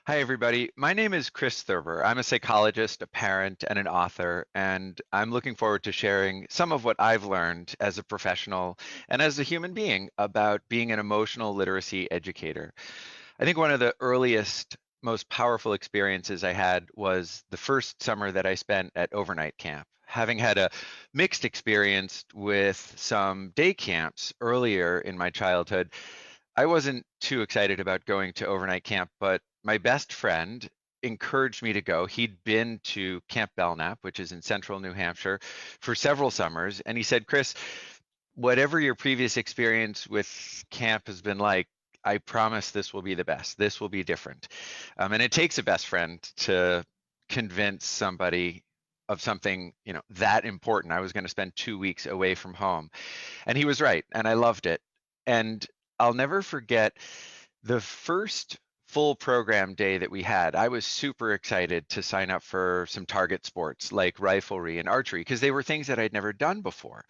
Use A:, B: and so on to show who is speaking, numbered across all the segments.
A: Hi, everybody. My name is Chris Thurber. I'm a psychologist, a parent, and an author, and I'm looking forward to sharing some of what I've learned as a professional and as a human being about being an emotional literacy educator. I think one of the earliest, most powerful experiences I had was the first summer that I spent at overnight camp. Having had a mixed experience with some day camps earlier in my childhood, I wasn't too excited about going to overnight camp, but my best friend encouraged me to go. He'd been to Camp Belknap, which is in central New Hampshire, for several summers, and he said, Chris, whatever your previous experience with camp has been like, I promise this will be the best. This will be different. And it takes a best friend to convince somebody of something, that important. I was going to spend 2 weeks away from home. And he was right, and I loved it. And I'll never forget the first full program day that we had. I was super excited to sign up for some target sports like riflery and archery because they were things that I'd never done before.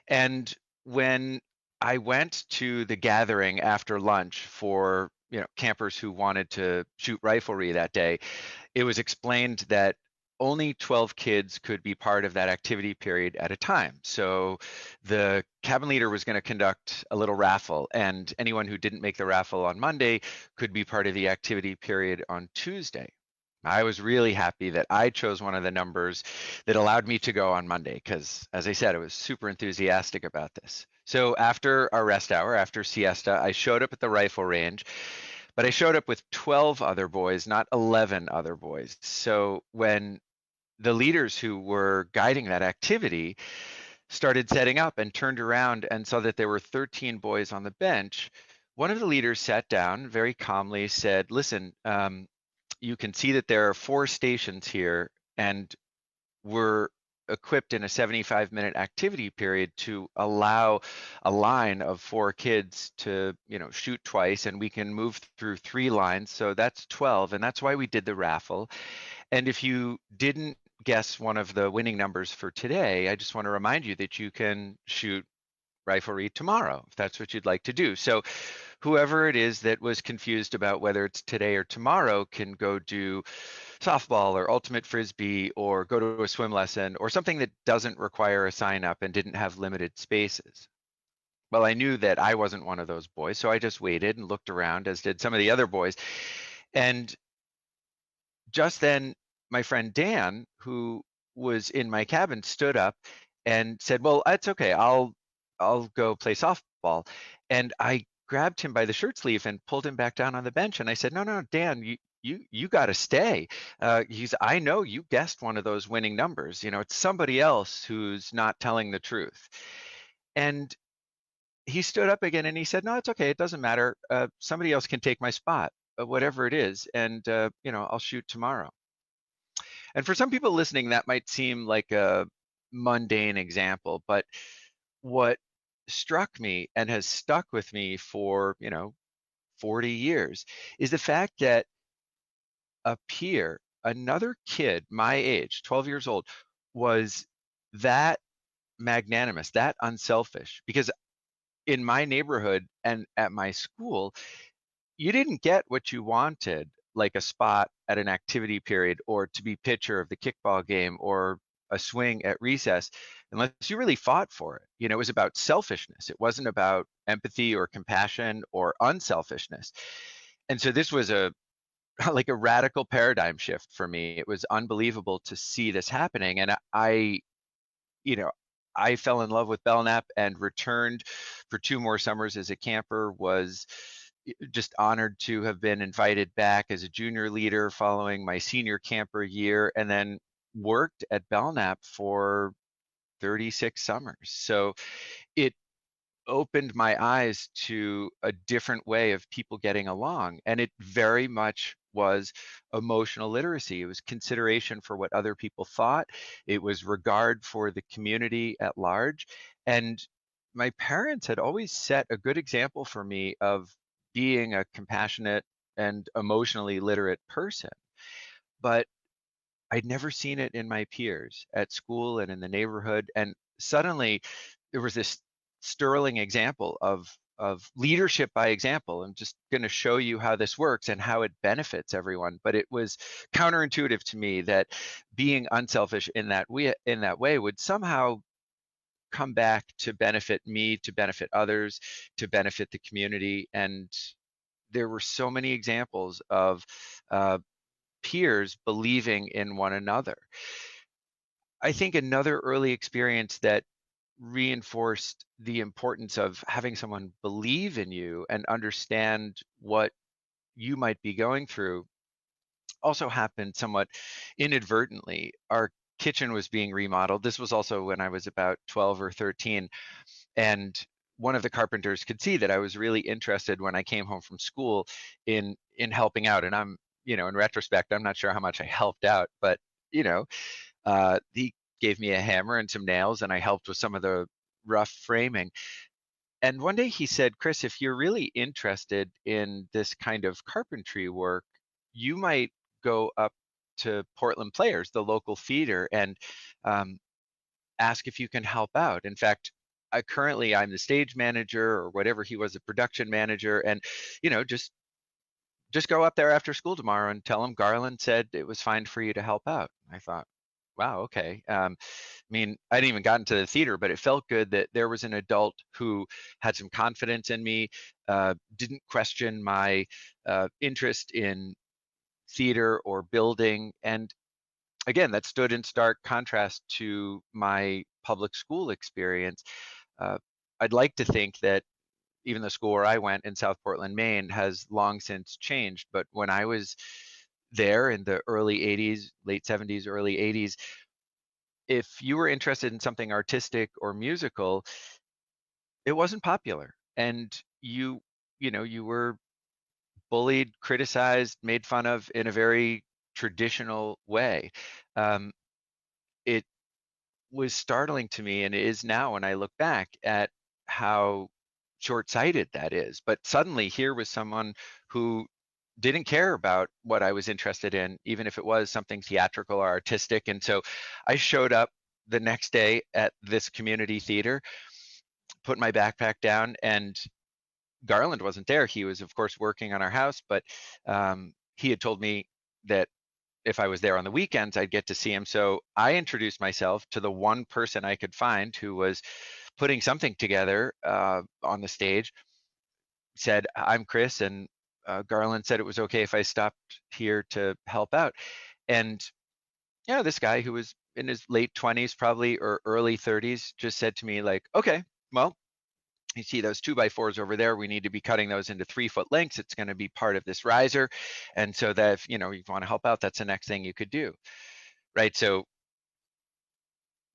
A: And when I went to the gathering after lunch for campers who wanted to shoot riflery that day, it was explained that only 12 kids could be part of that activity period at a time. So the cabin leader was going to conduct a little raffle, and anyone who didn't make the raffle on Monday could be part of the activity period on Tuesday. I was really happy that I chose one of the numbers that allowed me to go on Monday because, as I said, I was super enthusiastic about this. So after our rest hour, after siesta, I showed up at the rifle range, but I showed up with 12 other boys, not 11 other boys. So when the leaders who were guiding that activity started setting up and turned around and saw that there were 13 boys on the bench, one of the leaders sat down very calmly, said, listen, you can see that there are 4 stations here, and we're equipped in a 75-minute activity period to allow a line of 4 kids to shoot twice, and we can move through 3 lines, so that's 12, and that's why we did the raffle. And if you didn't guess one of the winning numbers for today, I just want to remind you that you can shoot riflery tomorrow if that's what you'd like to do. So whoever it is that was confused about whether it's today or tomorrow can go do softball or ultimate frisbee or go to a swim lesson or something that doesn't require a sign up and didn't have limited spaces. Well, I knew that I wasn't one of those boys, so I just waited and looked around, as did some of the other boys. And just then, my friend Dan, who was in my cabin, stood up and said, "Well, it's okay. I'll go play softball." And I grabbed him by the shirt sleeve and pulled him back down on the bench. And I said, "No, no, Dan, you got to stay. I know you guessed one of those winning numbers. It's somebody else who's not telling the truth." And he stood up again and he said, "No, it's okay. It doesn't matter. Somebody else can take my spot, whatever it is, and I'll shoot tomorrow." And for some people listening, that might seem like a mundane example, but what struck me and has stuck with me for, 40 years is the fact that a peer, another kid my age, 12 years old, was that magnanimous, that unselfish. Because in my neighborhood and at my school, you didn't get what you wanted, like a spot at an activity period or to be pitcher of the kickball game or a swing at recess, unless you really fought for it. It was about selfishness. It wasn't about empathy or compassion or unselfishness. And so this was a like a radical paradigm shift for me. It was unbelievable to see this happening. And you know, I fell in love with Belknap and returned for 2 more summers as a camper, was just honored to have been invited back as a junior leader following my senior camper year, and then worked at Belknap for 36 summers. So it opened my eyes to a different way of people getting along. And it very much was emotional literacy. It was consideration for what other people thought, it was regard for the community at large. And my parents had always set a good example for me of being a compassionate and emotionally literate person. But I'd never seen it in my peers at school and in the neighborhood. And suddenly there was this sterling example of of leadership by example. I'm just going to show you how this works and how it benefits everyone. But it was counterintuitive to me that being unselfish in that way would somehow come back to benefit me, to benefit others, to benefit the community. And there were so many examples of uh, peers believing in one another. I think another early experience that reinforced the importance of having someone believe in you and understand what you might be going through also happened somewhat inadvertently. Our kitchen was being remodeled. This was also when I was about 12 or 13. And one of the carpenters could see that I was really interested when I came home from school in helping out. And I'm, in retrospect, I'm not sure how much I helped out, but you know, he gave me a hammer and some nails, and I helped with some of the rough framing. And one day he said, Chris, if you're really interested in this kind of carpentry work, you might go up to Portland Players, the local theater, and um, ask if you can help out. In fact, I'm the stage manager or whatever. He was a production manager, and just go up there after school tomorrow and tell him Garland said it was fine for you to help out. I thought, wow, okay. I mean, I hadn't even gotten to the theater, but it felt good that there was an adult who had some confidence in me, didn't question my interest in theater or building. And again, that stood in stark contrast to my public school experience. Uh, I'd like to think that even the school where I went in South Portland, Maine, has long since changed. But when I was there in the early 80s, late 70s, early 80s, if you were interested in something artistic or musical, it wasn't popular. And you were bullied, criticized, made fun of in a very traditional way. Um, it was startling to me, and it is now when I look back at how short-sighted that is. But suddenly here was someone who didn't care about what I was interested in, even if it was something theatrical or artistic. And so I showed up the next day at this community theater, put my backpack down, and Garland wasn't there. He was, of course, working on our house, but he had told me that if I was there on the weekends, I'd get to see him. So I introduced myself to the one person I could find who was putting something together on the stage, said, I'm Chris, and Garland said it was okay if I stopped here to help out. And this guy who was in his late 20s, probably, or early 30s, just said to me, like, okay, well, you see those 2x4s over there, we need to be cutting those into 3-foot lengths. It's going to be part of this riser. And so that if you want to help out, that's the next thing you could do. Right. So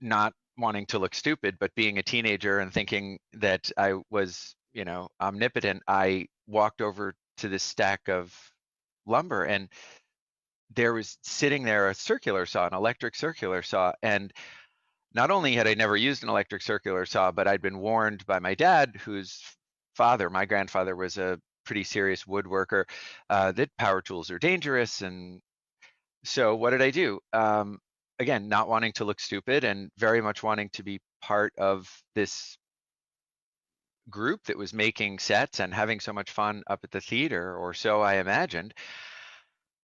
A: not wanting to look stupid, but being a teenager and thinking that I was, omnipotent, I walked over to this stack of lumber, and there was sitting there a circular saw, an electric circular saw. And not only had I never used an electric circular saw, but I'd been warned by my dad, my grandfather was a pretty serious woodworker, that power tools are dangerous. And so what did I do? Again, not wanting to look stupid and very much wanting to be part of this group that was making sets and having so much fun up at the theater, or so I imagined.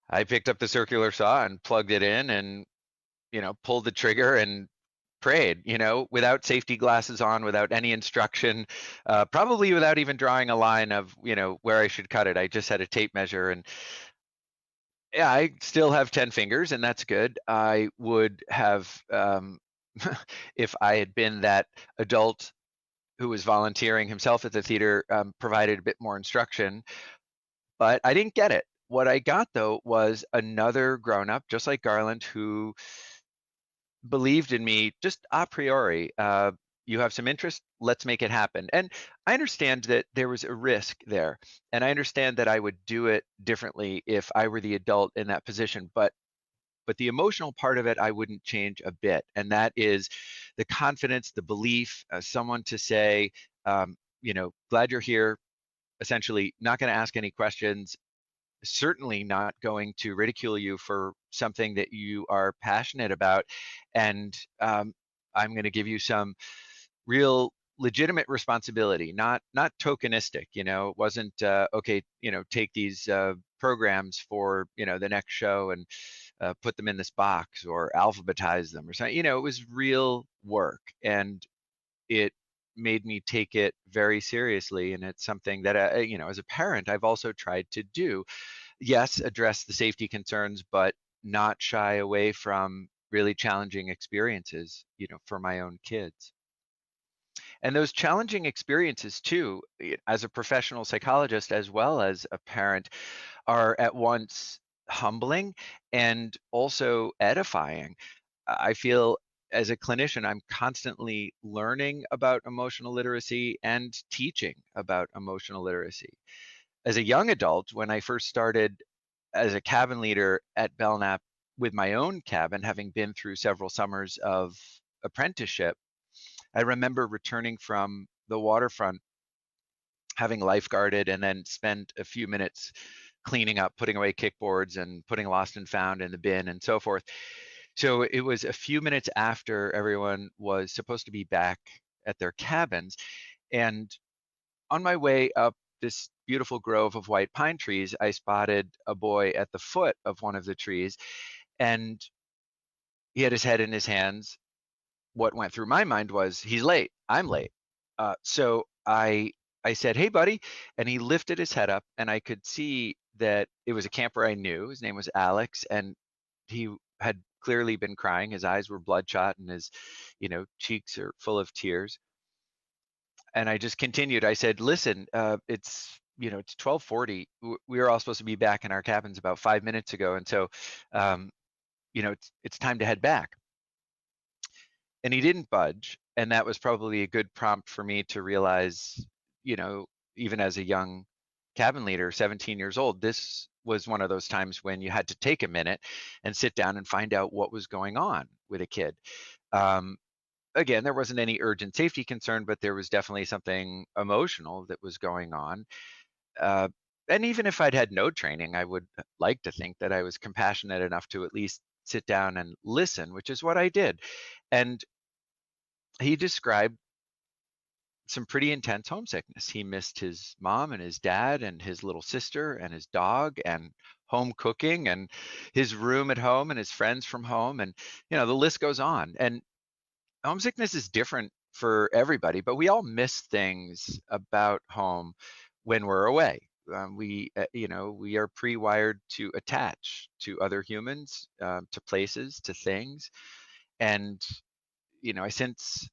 A: I picked up the circular saw and plugged it in and, pulled the trigger and prayed, without safety glasses on, without any instruction, probably without even drawing a line of, where I should cut it. I just had a tape measure, and yeah, I still have 10 fingers, and that's good. I would have, if I had been that adult who was volunteering himself at the theater, provided a bit more instruction, but I didn't get it. What I got, though, was another grown-up, just like Garland, who believed in me just a priori. You have some interest, let's make it happen. And I understand that there was a risk there, and I understand that I would do it differently if I were the adult in that position, but the emotional part of it I wouldn't change a bit. And that is the confidence, the belief, someone to say, glad you're here, essentially not going to ask any questions, certainly not going to ridicule you for something that you are passionate about. And I'm going to give you some real legitimate responsibility, not tokenistic. It wasn't okay. Take these programs for the next show and put them in this box or alphabetize them or something. It was real work, and it made me take it very seriously. And it's something that as a parent, I've also tried to do. Yes, address the safety concerns, but not shy away from really challenging experiences, for my own kids. And those challenging experiences too, as a professional psychologist as well as a parent, are at once humbling and also edifying. I feel as a clinician, I'm constantly learning about emotional literacy and teaching about emotional literacy. As a young adult, when I first started as a cabin leader at Belknap with my own cabin, having been through several summers of apprenticeship, I remember returning from the waterfront, having lifeguarded, and then spent a few minutes cleaning up, putting away kickboards and putting lost and found in the bin and so forth. So it was a few minutes after everyone was supposed to be back at their cabins. And on my way up this beautiful grove of white pine trees, I spotted a boy at the foot of one of the trees, and he had his head in his hands. What went through my mind was, he's late, I'm late. So I said, "Hey, buddy," and he lifted his head up, and I could see that it was a camper I knew. His name was Alex, and he had clearly been crying. His eyes were bloodshot, and his, cheeks are full of tears. And I just continued. I said, "Listen, it's 12:40. We were all supposed to be back in our cabins about 5 minutes ago, and so, um, it's time to head back." And he didn't budge, and that was probably a good prompt for me to realize, you know, even as a young cabin leader, 17 years old, this was one of those times when you had to take a minute and sit down and find out what was going on with a kid. Um, Again, there wasn't any urgent safety concern, but there was definitely something emotional that was going on. Uh, and even if I'd had no training, I would like to think that I was compassionate enough to at least sit down and listen, which is what I did. And he described some pretty intense homesickness. He missed his mom and his dad and his little sister and his dog and home cooking and his room at home and his friends from home. And, the list goes on. And homesickness is different for everybody, but we all miss things about home when we're away. We are pre-wired to attach to other humans, to places, to things. And, I since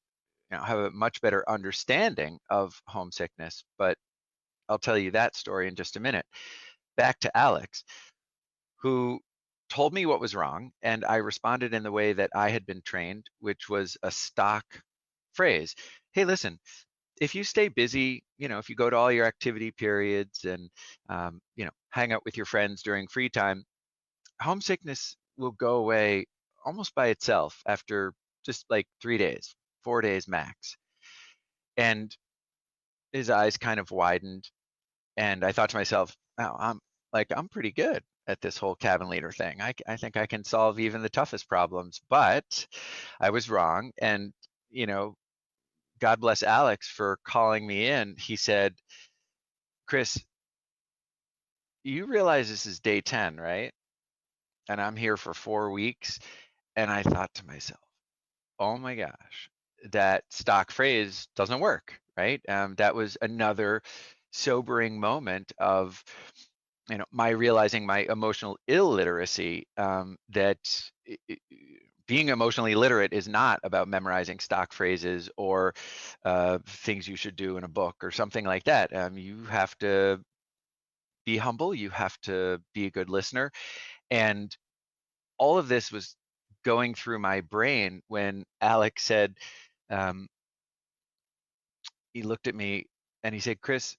A: have a much better understanding of homesickness, but I'll tell you that story in just a minute. Back to Alex, who told me what was wrong, and I responded in the way that I had been trained, which was a stock phrase. "Hey, listen, if you stay busy, if you go to all your activity periods and, hang out with your friends during free time, homesickness will go away almost by itself after just like 3 days, 4 days max." And his eyes kind of widened, and I thought to myself, "Oh, I'm pretty good at this whole cabin leader thing. I think I can solve even the toughest problems." But I was wrong, and you know, God bless Alex for calling me in. He said, "Chris, you realize this is day 10, right? And I'm here for 4 weeks." And I thought to myself, "Oh my gosh, that stock phrase doesn't work," right? That was another sobering moment of my realizing my emotional illiteracy, that being emotionally literate is not about memorizing stock phrases or things you should do in a book or something like that. You have to be humble, you have to be a good listener. And all of this was going through my brain when Alex said, um, he looked at me and he said, "Chris,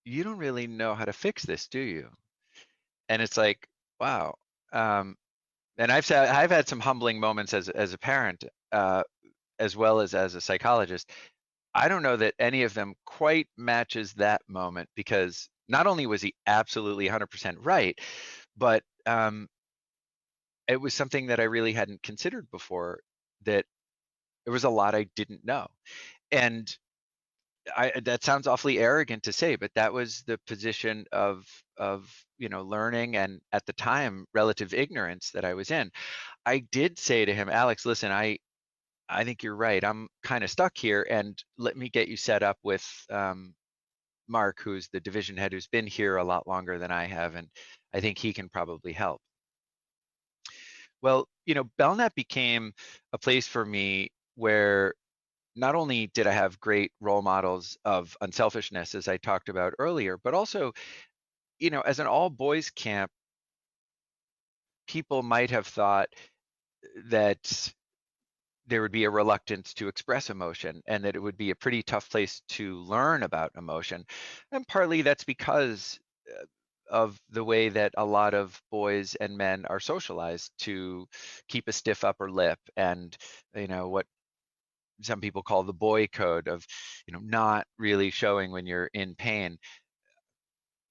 A: you don't really know how to fix this, do you?" And it's like, wow. Um, and I've had some humbling moments as a parent, as well as a psychologist. I don't know that any of them quite matches that moment, because not only was he absolutely 100% right, but it was something that I really hadn't considered before, that there was a lot I didn't know. And that sounds awfully arrogant to say, but that was the position of learning and at the time relative ignorance that I was in. I did say to him, Alex, listen, I think you're right. I'm kind of stuck here, and let me get you set up with Mark, who's the division head, who's been here a lot longer than I have, and I think he can probably help. Well, Belknap became a place for me where not only did I have great role models of unselfishness, as I talked about earlier, but also, as an all boys camp, people might have thought that there would be a reluctance to express emotion and that it would be a pretty tough place to learn about emotion. And partly that's because of the way that a lot of boys and men are socialized to keep a stiff upper lip and, what some people call the boy code of, not really showing when you're in pain.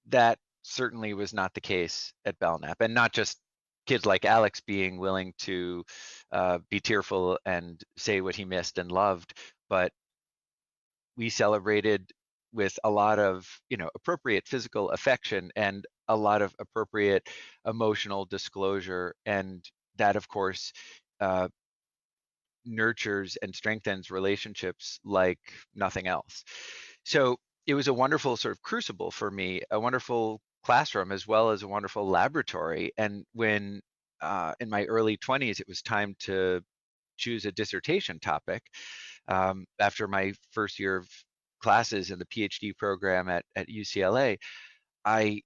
A: That certainly was not the case at Belknap, and not just kids like Alex being willing to be tearful and say what he missed and loved, but we celebrated with a lot of appropriate physical affection and a lot of appropriate emotional disclosure, and that of course uh, nurtures and strengthens relationships like nothing else. So it was a wonderful sort of crucible for me, a wonderful classroom as well as a wonderful laboratory. And when in my early 20s, it was time to choose a dissertation topic. After my first year of classes in the PhD program at UCLA, I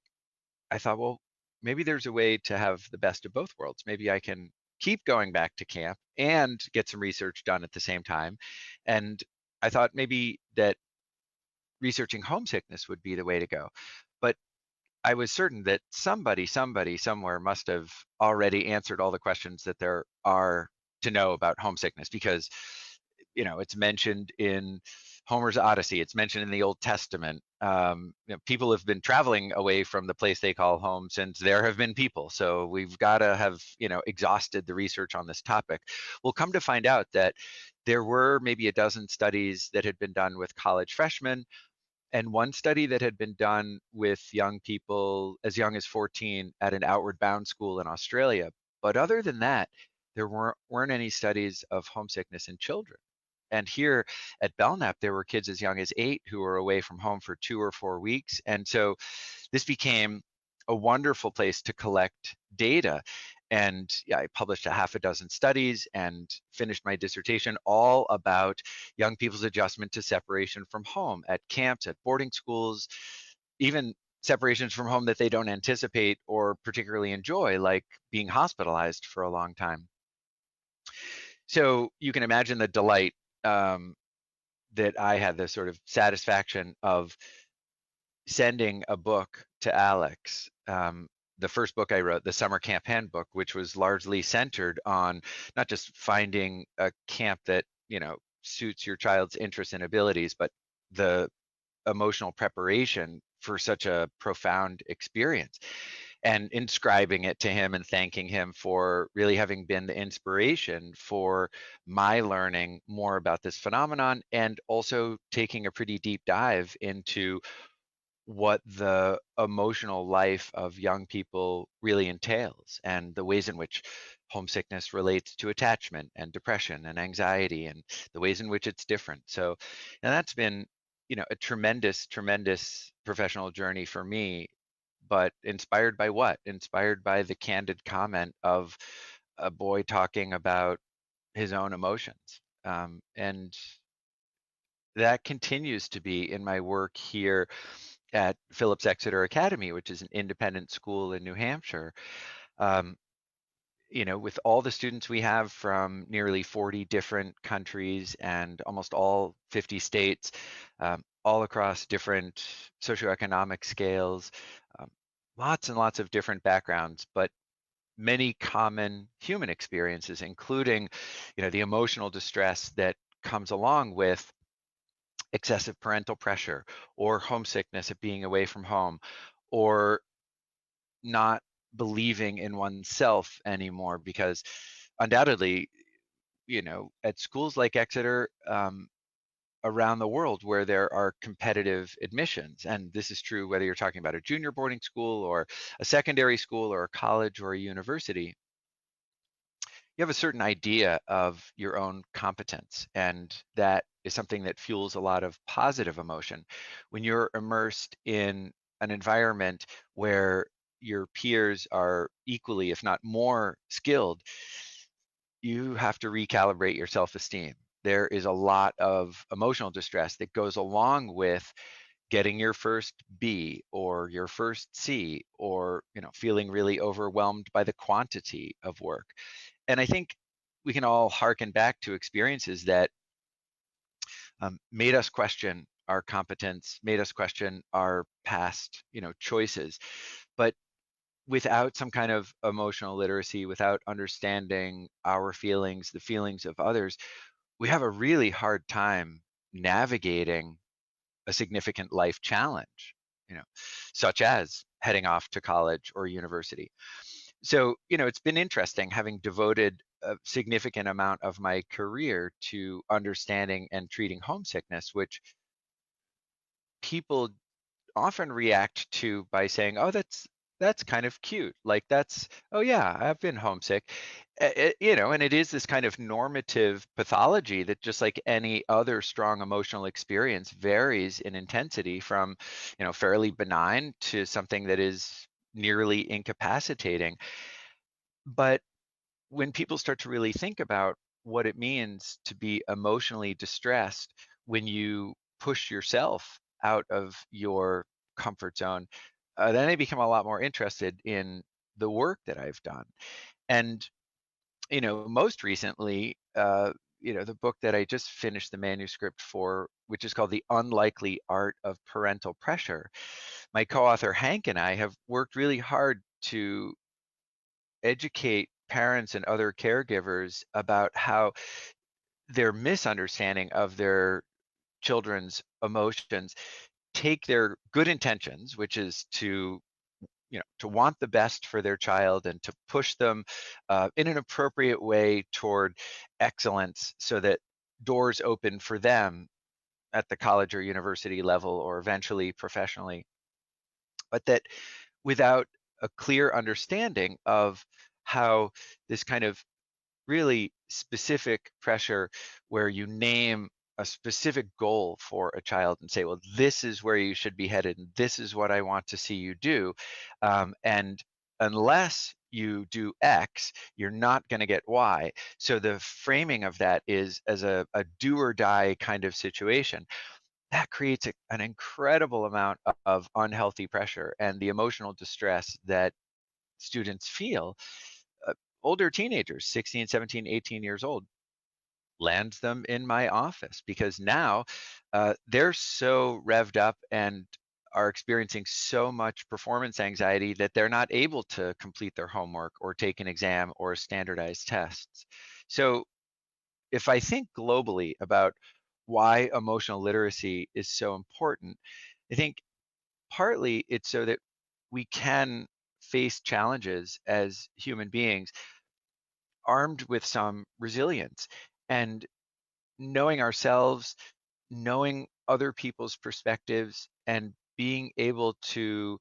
A: I thought, well, maybe there's a way to have the best of both worlds. Maybe I can keep going back to camp and get some research done at the same time. And I thought maybe that researching homesickness would be the way to go. But I was certain that somebody somewhere must have already answered all the questions that there are to know about homesickness, because it's mentioned in Homer's Odyssey, it's mentioned in the Old Testament. People have been traveling away from the place they call home since there have been people, so we've got to have exhausted the research on this topic. We'll come to find out that there were maybe a dozen studies that had been done with college freshmen, and one study that had been done with young people as young as 14 at an outward bound school in Australia. But other than that, there weren't any studies of homesickness in children. And here at Belknap, there were kids as young as 8 who were away from home for 2 or 4 weeks. And so this became a wonderful place to collect data. And yeah, I published a half a dozen studies and finished my dissertation all about young people's adjustment to separation from home at camps, at boarding schools, even separations from home that they don't anticipate or particularly enjoy, like being hospitalized for a long time. So you can imagine the delight that I had, the sort of satisfaction of sending a book to Alex. The first book I wrote, the Summer Camp Handbook, which was largely centered on not just finding a camp that suits your child's interests and abilities, but the emotional preparation for such a profound experience, and inscribing it to him and thanking him for really having been the inspiration for my learning more about this phenomenon, and also taking a pretty deep dive into what the emotional life of young people really entails, and the ways in which homesickness relates to attachment and depression and anxiety, and the ways in which it's different. So, and that's been, a tremendous, tremendous professional journey for me, but inspired by what? Inspired by the candid comment of a boy talking about his own emotions. And that continues to be in my work here at Phillips Exeter Academy, which is an independent school in New Hampshire. Um, with all the students we have from nearly 40 different countries and almost all 50 states, all across different socioeconomic scales, um, lots and lots of different backgrounds, but many common human experiences, including, the emotional distress that comes along with excessive parental pressure, or homesickness at being away from home, or not believing in oneself anymore, because undoubtedly, at schools like Exeter, around the world where there are competitive admissions. And this is true whether you're talking about a junior boarding school or a secondary school or a college or a university. You have a certain idea of your own competence, and that is something that fuels a lot of positive emotion. When you're immersed in an environment where your peers are equally, if not more, skilled, you have to recalibrate your self-esteem. There is a lot of emotional distress that goes along with getting your first B or your first C, or feeling really overwhelmed by the quantity of work. And I think we can all harken back to experiences that made us question our competence, made us question our past, choices. But without some kind of emotional literacy, without understanding our feelings, the feelings of others, we have a really hard time navigating a significant life challenge, you know, such as heading off to college or university. So, it's been interesting having devoted a significant amount of my career to understanding and treating homesickness, which people often react to by saying, "Oh, that's kind of cute." Like "Oh yeah, I've been homesick." And it is this kind of normative pathology that just like any other strong emotional experience varies in intensity from, fairly benign to something that is nearly incapacitating. But when people start to really think about what it means to be emotionally distressed when you push yourself out of your comfort zone, then I become a lot more interested in the work that I've done. And, most recently, the book that I just finished the manuscript for, which is called The Unlikely Art of Parental Pressure, my co-author Hank and I have worked really hard to educate parents and other caregivers about how their misunderstanding of their children's emotions take their good intentions, which is to want the best for their child and to push them in an appropriate way toward excellence so that doors open for them at the college or university level or eventually professionally, but that without a clear understanding of how this kind of really specific pressure where you name a specific goal for a child and say, well, this is where you should be headed, and this is what I want to see you do. And unless you do X, you're not going to get Y. So the framing of that is as a do or die kind of situation. That creates an incredible amount of unhealthy pressure, and the emotional distress that students feel, uh, older teenagers, 16, 17, 18 years old, lands them in my office because now they're so revved up and are experiencing so much performance anxiety that they're not able to complete their homework or take an exam or standardized tests. So if I think globally about why emotional literacy is so important, I think partly it's so that we can face challenges as human beings armed with some resilience, and knowing ourselves, knowing other people's perspectives, and being able to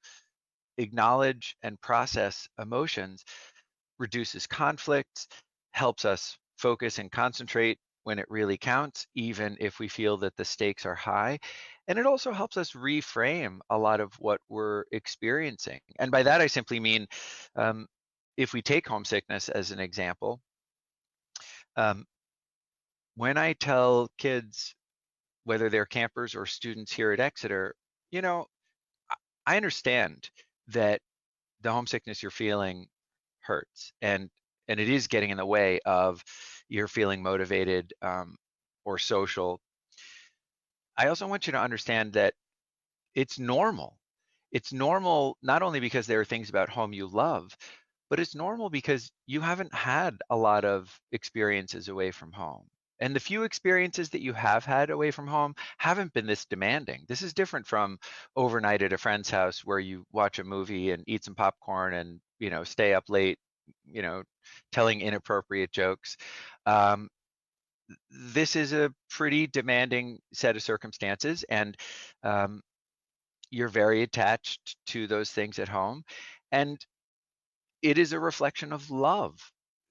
A: acknowledge and process emotions reduces conflict, helps us focus and concentrate when it really counts, even if we feel that the stakes are high. And it also helps us reframe a lot of what we're experiencing. And by that, I simply mean um, if we take homesickness as an example, um, when I tell kids, whether they're campers or students here at Exeter, you know, I understand that the homesickness you're feeling hurts, and it is getting in the way of your feeling motivated or social. I also want you to understand that it's normal. It's normal not only because there are things about home you love, but it's normal because you haven't had a lot of experiences away from home. And the few experiences that you have had away from home haven't been this demanding. This is different from overnight at a friend's house where you watch a movie and eat some popcorn and, stay up late, you know, telling inappropriate jokes. Um, this is a pretty demanding set of circumstances, and um, you're very attached to those things at home. And it is a reflection of love.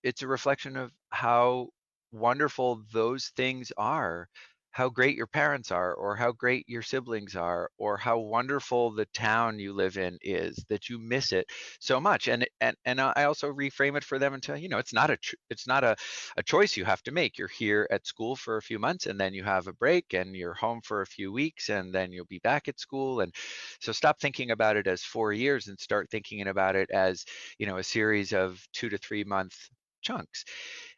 A: It's a reflection of how wonderful those things are, how great your parents are, or how great your siblings are, or how wonderful the town you live in is, that you miss it so much. And I also reframe it for them and tell it's not a choice you have to make. You're here at school for a few months, and then you have a break, and you're home for a few weeks, and then you'll be back at school. And so stop thinking about it as 4 years and start thinking about it as a series of 2 to 3 month chunks.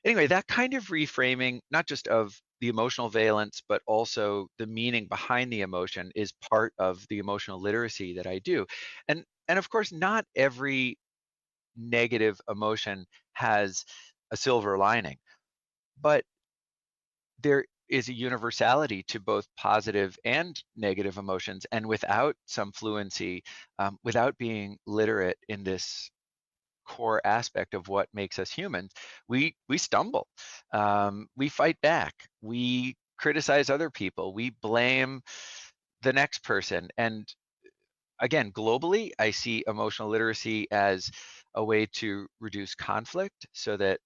A: Anyway, that kind of reframing, not just of the emotional valence, but also the meaning behind the emotion, is part of the emotional literacy that I do. And of course, not every negative emotion has a silver lining, but there is a universality to both positive and negative emotions. And without some fluency, without being literate in this core aspect of what makes us humans, we stumble, we fight back, we criticize other people, we blame the next person. And again, globally, I see emotional literacy as a way to reduce conflict so that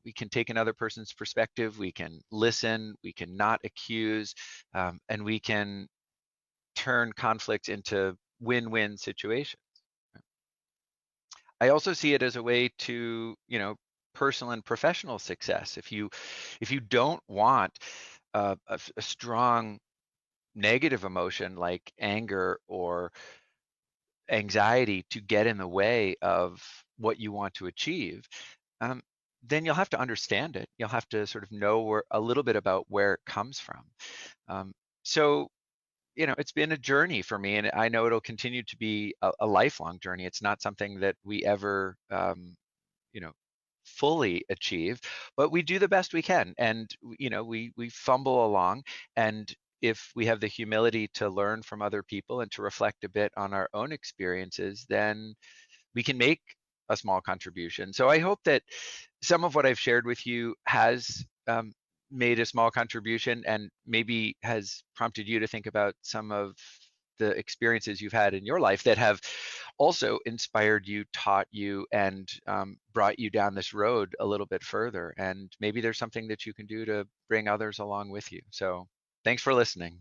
A: we can take another person's perspective, we can listen, we can not accuse, and we can turn conflict into win-win situations. I also see it as a way to, personal and professional success. If you don't want a strong negative emotion like anger or anxiety to get in the way of what you want to achieve, um, then you'll have to understand it. You'll have to sort of know a little bit about where it comes from. Um, so it's been a journey for me, and I know it'll continue to be a lifelong journey. It's not something that we ever, you know, fully achieve, but we do the best we can, and we fumble along. And if we have the humility to learn from other people and to reflect a bit on our own experiences, then we can make a small contribution. So I hope that some of what I've shared with you has made a small contribution, and maybe has prompted you to think about some of the experiences you've had in your life that have also inspired you, taught you, and brought you down this road a little bit further. And maybe there's something that you can do to bring others along with you. So thanks for listening.